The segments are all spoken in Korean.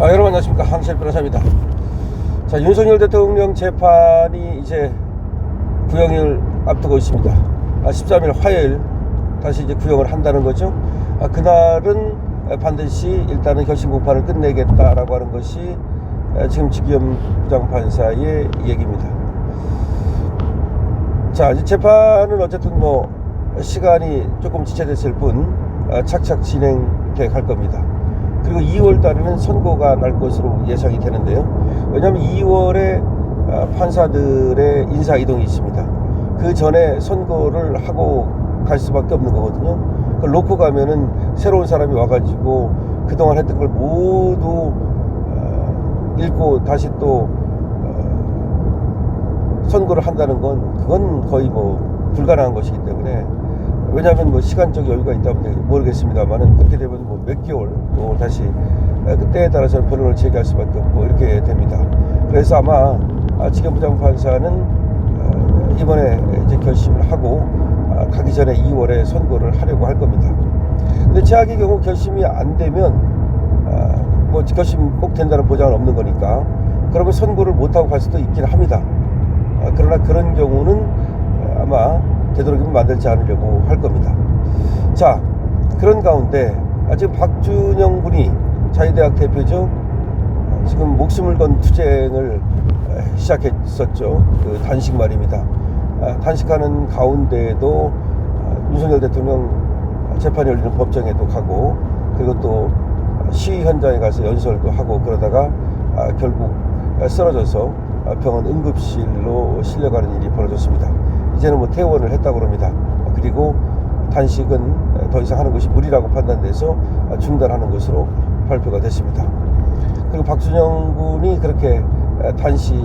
여러분 안녕하십니까, 한실 변호사입니다. 자, 윤석열 대통령 재판이 이제 구형을 앞두고 있습니다. 13일 화요일 다시 이제 구형을 한다는 거죠. 그날은 반드시 일단은 결심 공판을 끝내겠다라고 하는 것이 지금 지기현 부장판사의 얘기입니다. 자, 이제 재판은 어쨌든 뭐 시간이 조금 지체됐을 뿐 착착 진행돼 갈 겁니다. 그리고 2월 달에는 선고가 날 것으로 예상이 되는데요. 왜냐하면 2월에 판사들의 인사 이동이 있습니다. 그 전에 선고를 하고 갈 수밖에 없는 거거든요. 그걸 놓고 가면은 새로운 사람이 와가지고 그동안 했던 걸 모두 읽고 다시 또 선고를 한다는 건 그건 거의 뭐 불가능한 것이기 때문에, 왜냐하면 뭐 시간적 여유가 있다면 모르겠습니다만은 그렇게 되면 뭐 몇 개월 또 다시 그때에 따라서는 변론을 제기할 수밖에 없고 이렇게 됩니다. 그래서 아마 지기현 부장판사는 이번에 이제 결심을 하고 가기 전에 2월에 선고를 하려고 할 겁니다. 근데 제약의 경우 결심이 안 되면 뭐 결심 꼭 된다는 보장은 없는 거니까 그러면 선고를 못 하고 갈 수도 있긴 합니다. 그러나 그런 경우는 아마 되도록이면 만들지 않으려고 할 겁니다. 자, 그런 가운데 지금 박준영 군이 자유대학 대표죠. 지금 목숨을 건 투쟁을 시작했었죠. 그 단식 말입니다. 단식하는 가운데에도 윤석열 대통령 재판이 열리는 법정에도 가고, 그리고 또 시위 현장에 가서 연설도 하고, 그러다가 결국 쓰러져서 병원 응급실로 실려가는 일이 벌어졌습니다. 이제는 뭐 퇴원을 했다고 합니다. 그리고 단식은 더 이상 하는 것이 무리라고 판단돼서 중단하는 것으로 발표가 됐습니다. 그리고 박준영 군이 그렇게 단식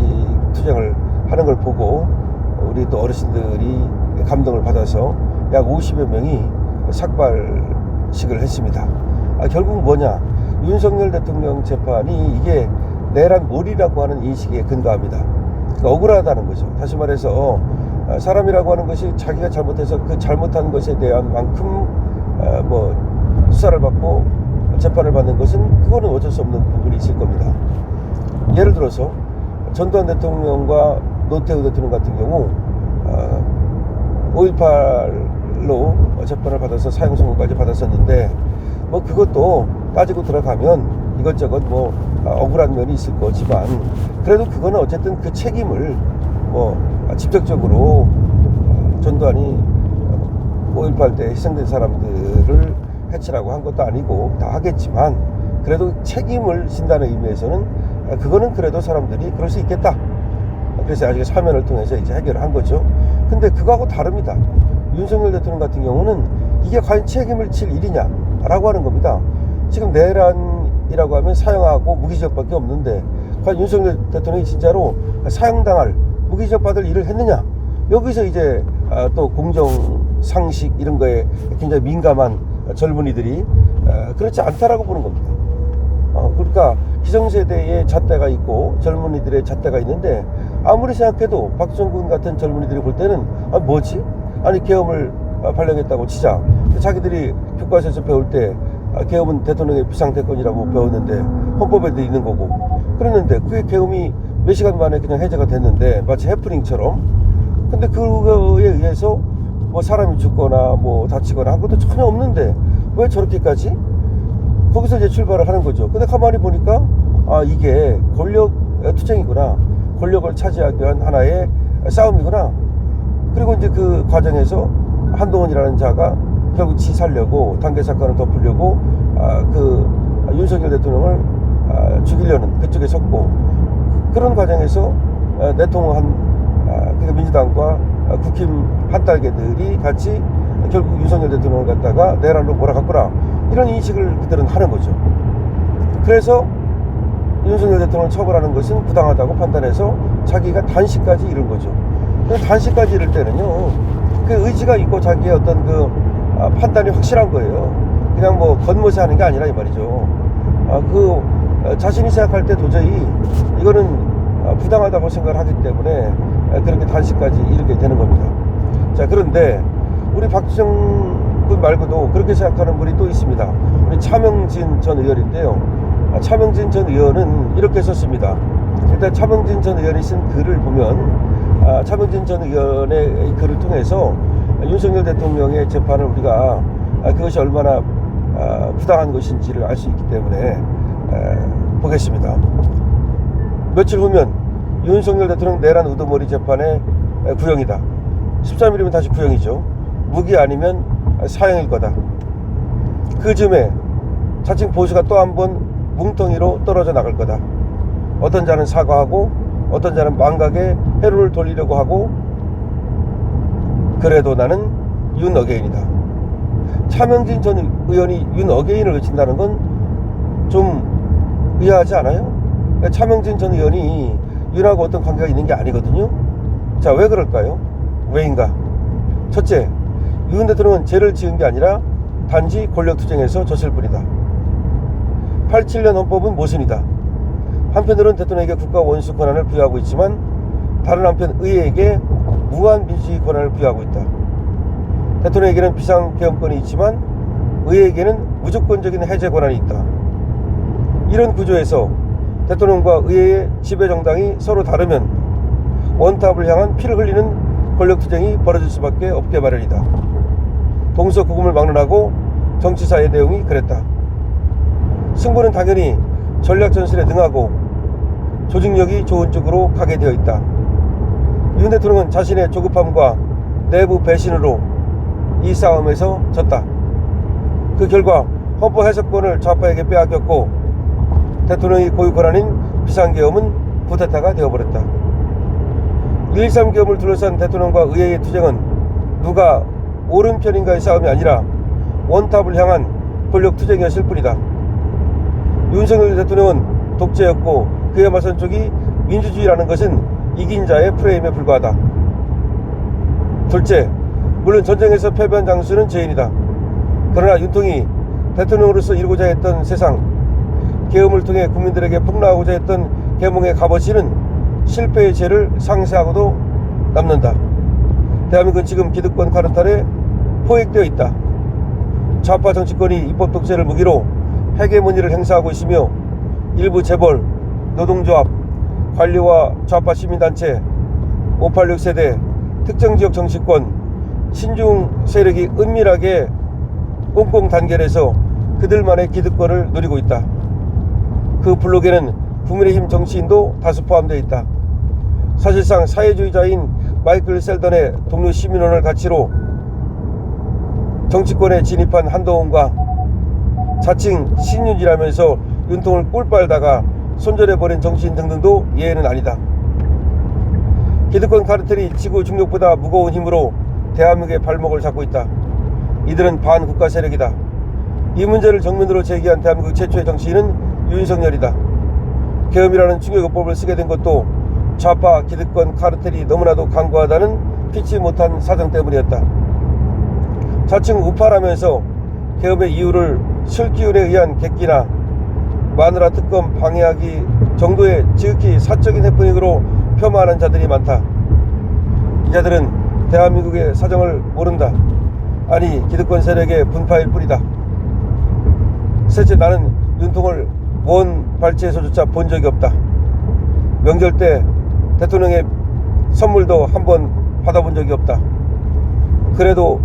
투쟁을 하는 걸 보고 우리 또 어르신들이 감동을 받아서 약 50여 명이 삭발식을 했습니다. 결국 뭐냐, 윤석열 대통령 재판이 이게 내란 몰이라고 하는 인식에 근거합니다. 그러니까 억울하다는 거죠. 다시 말해서 사람이라고 하는 것이 자기가 잘못해서 그 잘못한 것에 대한 만큼 뭐 수사를 받고 재판을 받는 것은 그거는 어쩔 수 없는 부분이 있을 겁니다. 예를 들어서 전두환 대통령과 노태우 대통령 같은 경우 5.18로 재판을 받아서 사형 선고까지 받았었는데, 뭐 그것도 따지고 들어가면 이것저것 뭐 억울한 면이 있을 거지만, 그래도 그거는 어쨌든 그 책임을 뭐 직접적으로 전두환이 5.18 때 희생된 사람들을 해치라고 한 것도 아니고 다 하겠지만, 그래도 책임을 진다는 의미에서는 그거는 그래도 사람들이 그럴 수 있겠다. 그래서 아직 사면을 통해서 이제 해결을 한 거죠. 근데 그거하고 다릅니다. 윤석열 대통령 같은 경우는 이게 과연 책임을 질 일이냐 라고 하는 겁니다. 지금 내란이라고 하면 사형하고 무기징역밖에 없는데 과연 윤석열 대통령이 진짜로 사형당할 무기징역 받을 일을 했느냐, 여기서 이제 또 공정 상식 이런 거에 굉장히 민감한 젊은이들이 그렇지 않다라고 보는 겁니다. 그러니까 기성세대의 잣대가 있고 젊은이들의 잣대가 있는데, 아무리 생각해도 박정군 같은 젊은이들이 볼 때는 뭐지? 아니 계엄을 발령했다고 치자. 자기들이 교과서에서 배울 때 계엄은 대통령의 비상대권이라고 배웠는데 헌법에도 있는 거고 그랬는데, 그게 계엄이 몇 시간 만에 그냥 해제가 됐는데 마치 해프닝처럼. 근데 그거에 의해서 뭐 사람이 죽거나 뭐 다치거나 한 것도 전혀 없는데 왜 저렇게까지? 거기서 이제 출발을 하는 거죠. 근데 가만히 보니까 이게 권력 투쟁이구나, 권력을 차지하기 위한 하나의 싸움이구나. 그리고 이제 그 과정에서 한동훈이라는 자가 결국 지 살려고 단계 사건을 덮으려고 그 윤석열 대통령을 죽이려는 그쪽에 섰고, 그런 과정에서 내통한 민주당과 국힘 한딸개들이 같이 결국 윤석열 대통령을 갖다가 내란으로 몰아갔구나, 이런 인식을 그들은 하는 거죠. 그래서 윤석열 대통령을 처벌하는 것은 부당하다고 판단해서 자기가 단식까지 이른 거죠. 단식까지 이를 때는요, 그 의지가 있고 자기의 어떤 그 판단이 확실한 거예요. 그냥 뭐 겉멋이 하는 게 아니라 이 말이죠. 자신이 생각할 때 도저히 이거는 부당하다고 생각을 하기 때문에 그렇게 단식까지 이르게 되는 겁니다. 자, 그런데 우리 박준영 군 말고도 그렇게 생각하는 분이 또 있습니다. 우리 차명진 전 의원인데요. 차명진 전 의원은 이렇게 썼습니다. 일단 차명진 전 의원이 쓴 글을 보면 차명진 전 의원의 글을 통해서 윤석열 대통령의 재판을 우리가 그것이 얼마나 부당한 것인지를 알 수 있기 때문에 보겠습니다. 며칠 후면 윤석열 대통령 내란 우두머리 재판의 구형이다. 13일이면 다시 구형이죠. 무기 아니면 사형일 거다. 그 즈음에 자칭 보수가 또 한 번 뭉텅이로 떨어져 나갈 거다. 어떤 자는 사과하고 어떤 자는 망각에 회로를 돌리려고 하고, 그래도 나는 윤 어게인이다. 차명진 전 의원이 윤 어게인을 외친다는 건 좀 의아하지 않아요? 차명진 전 의원이 윤하고 어떤 관계가 있는 게 아니거든요. 자, 왜 그럴까요? 왜인가? 첫째, 윤 대통령은 죄를 지은 게 아니라 단지 권력투쟁에서 졌을 뿐이다. 87년 헌법은 모순이다. 한편으로는 대통령에게 국가 원수 권한을 부여하고 있지만 다른 한편 의회에게 무한 민주주의 권한을 부여하고 있다. 대통령에게는 비상계엄권이 있지만 의회에게는 무조건적인 해제 권한이 있다. 이런 구조에서 대통령과 의회의 지배정당이 서로 다르면 원탑을 향한 피를 흘리는 권력투쟁이 벌어질 수밖에 없게 마련이다. 동서고금을 막론하고 정치사의 내용이 그랬다. 승부는 당연히 전략전술에 능하고 조직력이 좋은 쪽으로 가게 되어 있다. 윤 대통령은 자신의 조급함과 내부 배신으로 이 싸움에서 졌다. 그 결과 헌법 해석권을 좌파에게 빼앗겼고 대통령의 고유 권한인 비상계엄은 쿠데타가 되어버렸다. 1.13 계엄을 둘러싼 대통령과 의회의 투쟁은 누가 옳은 편인가의 싸움이 아니라 원탑을 향한 권력투쟁이었을 뿐이다. 윤석열 대통령은 독재였고 그에 맞선 쪽이 민주주의라는 것은 이긴 자의 프레임에 불과하다. 둘째, 물론 전쟁에서 패배한 장수는 죄인이다. 그러나 윤통이 대통령으로서 이루고자 했던 세상, 계엄을 통해 국민들에게 폭로하고자 했던 계몽의 값어치는 실패의 죄를 상쇄하고도 남는다. 대한민국은 지금 기득권 카르텔에 포획되어 있다. 좌파 정치권이 입법 독재를 무기로 헤게모니를 행사하고 있으며 일부 재벌, 노동조합, 관리와 좌파 시민단체, 586 세대, 특정지역 정치권, 친중 세력이 은밀하게 꽁꽁 단결해서 그들만의 기득권을 누리고 있다. 그 블록에는 국민의힘 정치인도 다수 포함되어 있다. 사실상 사회주의자인 마이클 셀던의 동료 시민원을 가치로 정치권에 진입한 한동훈과 자칭 신윤이라면서 윤통을 꿀빨다가 손절해버린 정치인 등등도 예외는 아니다. 기득권 카르텔이 지구 중력보다 무거운 힘으로 대한민국의 발목을 잡고 있다. 이들은 반국가 세력이다. 이 문제를 정면으로 제기한 대한민국 최초의 정치인은 윤석열이다. 계엄이라는 중요요법을 쓰게 된 것도 좌파 기득권 카르텔이 너무나도 강고하다는 피치 못한 사정 때문이었다. 자칭 우파라면서 계엄의 이유를 술기운에 의한 객기나 마누라 특검 방해하기 정도의 지극히 사적인 해프닝으로 폄하하는 자들이 많다. 이 자들은 대한민국의 사정을 모른다. 아니, 기득권 세력의 분파일 뿐이다. 셋째, 나는 윤통을 원 발치에서조차 본 적이 없다. 명절 때 대통령의 선물도 한번 받아본 적이 없다. 그래도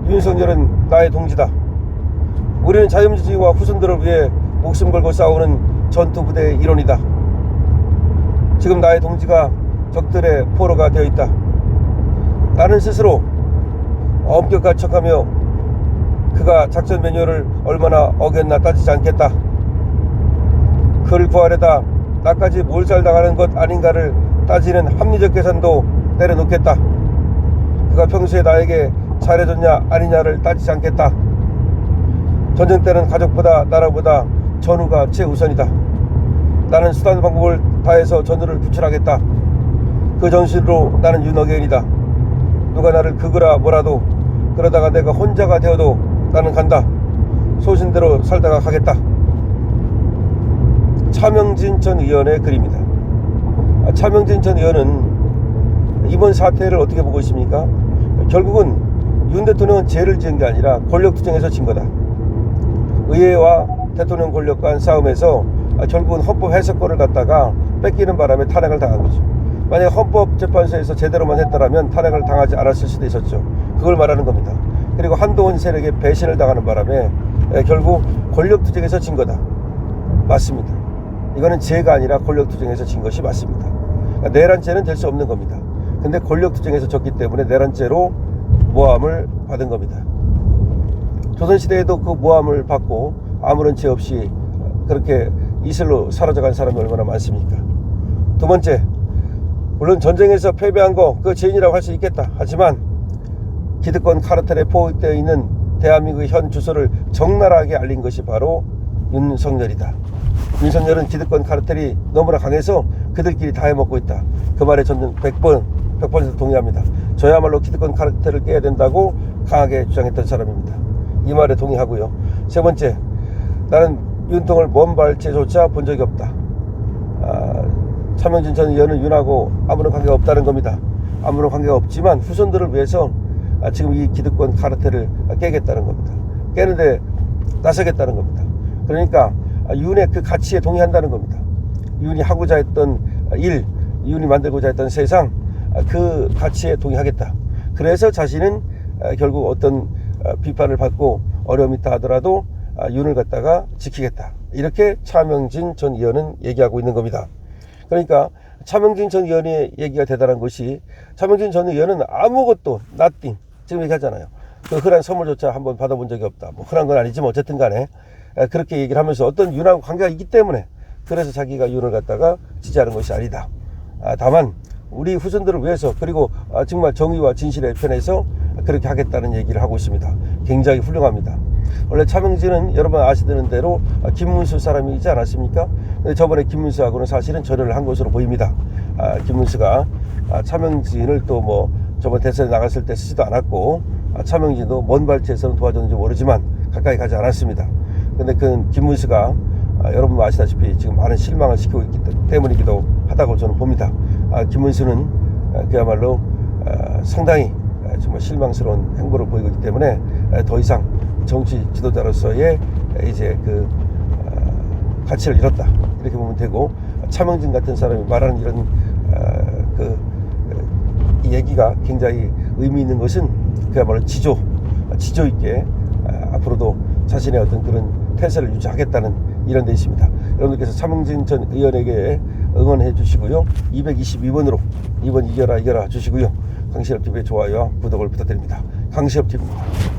윤석열은 나의 동지다. 우리는 자유민주주의와 후손들을 위해 목숨 걸고 싸우는 전투부대의 일원이다. 지금 나의 동지가 적들의 포로가 되어 있다. 나는 스스로 엄격한 척하며 그가 작전 매뉴얼을 얼마나 어겼나 따지지 않겠다. 그를 구하려다 나까지 몰살당하는 것 아닌가를 따지는 합리적 계산도 내려놓겠다. 그가 평소에 나에게 잘해줬냐 아니냐를 따지지 않겠다. 전쟁 때는 가족보다 나라보다 전우가 최우선이다. 나는 수단 방법을 다해서 전우를 구출하겠다. 그 정신으로 나는 윤어게인이다. 누가 나를 그거라 뭐라도 그러다가 내가 혼자가 되어도 나는 간다. 소신대로 살다가 가겠다. 차명진 전 의원의 글입니다. 차명진 전 의원은 이번 사태를 어떻게 보고 있습니까? 결국은 윤 대통령은 죄를 지은 게 아니라 권력투쟁에서 진 거다. 의회와 대통령 권력 간 싸움에서 결국은 헌법 해석권을 갖다가 뺏기는 바람에 탄핵을 당한 거죠. 만약 헌법재판소에서 제대로만 했더라면 탄핵을 당하지 않았을 수도 있었죠. 그걸 말하는 겁니다. 그리고 한동훈 세력에 배신을 당하는 바람에 결국 권력투쟁에서 진 거다. 맞습니다. 이거는 죄가 아니라 권력투쟁에서 진 것이 맞습니다. 그러니까 내란죄는 될 수 없는 겁니다. 근데 권력투쟁에서 졌기 때문에 내란죄로 모함을 받은 겁니다. 조선시대에도 그 모함을 받고 아무런 죄 없이 그렇게 이슬로 사라져간 사람이 얼마나 많습니까? 두 번째, 물론 전쟁에서 패배한 거 그 죄인이라고 할 수 있겠다. 하지만 기득권 카르텔에 포획되어 있는 대한민국의 현 주소를 적나라하게 알린 것이 바로 윤석열이다. 윤석열은 기득권 카르텔이 너무나 강해서 그들끼리 다 해먹고 있다. 그 말에 저는 100% 동의합니다. 저야말로 기득권 카르텔을 깨야 된다고 강하게 주장했던 사람입니다. 이 말에 동의하고요. 세 번째, 나는 윤통을 먼 발치조차 본 적이 없다. 차명진 전 의원은 윤하고 아무런 관계가 없다는 겁니다. 아무런 관계가 없지만 후손들을 위해서 지금 이 기득권 카르텔을 깨겠다는 겁니다. 깨는데 나서겠다는 겁니다. 그러니까 윤의 그 가치에 동의한다는 겁니다. 윤이 하고자 했던 일, 윤이 만들고자 했던 세상, 그 가치에 동의하겠다. 그래서 자신은 결국 어떤 비판을 받고 어려움이 있다 하더라도 윤을 갖다가 지키겠다. 이렇게 차명진 전 의원은 얘기하고 있는 겁니다. 그러니까 차명진 전 의원의 얘기가 대단한 것이, 차명진 전 의원은 아무것도 nothing 지금 얘기하잖아요. 그 흔한 선물조차 한번 받아본 적이 없다. 뭐 흔한 건 아니지만 어쨌든 간에 그렇게 얘기를 하면서 어떤 윤하고 관계가 있기 때문에, 그래서 자기가 윤을 갖다가 지지하는 것이 아니다. 다만 우리 후손들을 위해서, 그리고 정말 정의와 진실의 편에서 그렇게 하겠다는 얘기를 하고 있습니다. 굉장히 훌륭합니다. 원래 차명진은 여러분 아시는 대로 김문수 사람이지 않았습니까? 근데 저번에 김문수하고는 사실은 절연을 한 것으로 보입니다. 김문수가 차명진을 또 뭐 저번 대선에 나갔을 때 쓰지도 않았고, 차명진도 먼 발치에서는 도와줬는지 모르지만 가까이 가지 않았습니다. 근데 그 김문수가 여러분 아시다시피 지금 많은 실망을 시키고 있기 때문이기도 하다고 저는 봅니다. 김문수는 그야말로 상당히 정말 실망스러운 행보를 보이고 있기 때문에 더 이상 정치 지도자로서의 이제 그 가치를 잃었다, 이렇게 보면 되고, 차명진 같은 사람이 말하는 이런 이 얘기가 굉장히 의미 있는 것은 그야말로 지조 있게 앞으로도 자신의 어떤 그런 태세를 유지하겠다는 이런 데 있습니다. 여러분들께서 차명진 전 의원에게 응원해 주시고요. 222번으로 이번 이겨라 주시고요. 강신업TV의 좋아요와 구독을 부탁드립니다. 강신업TV입니다.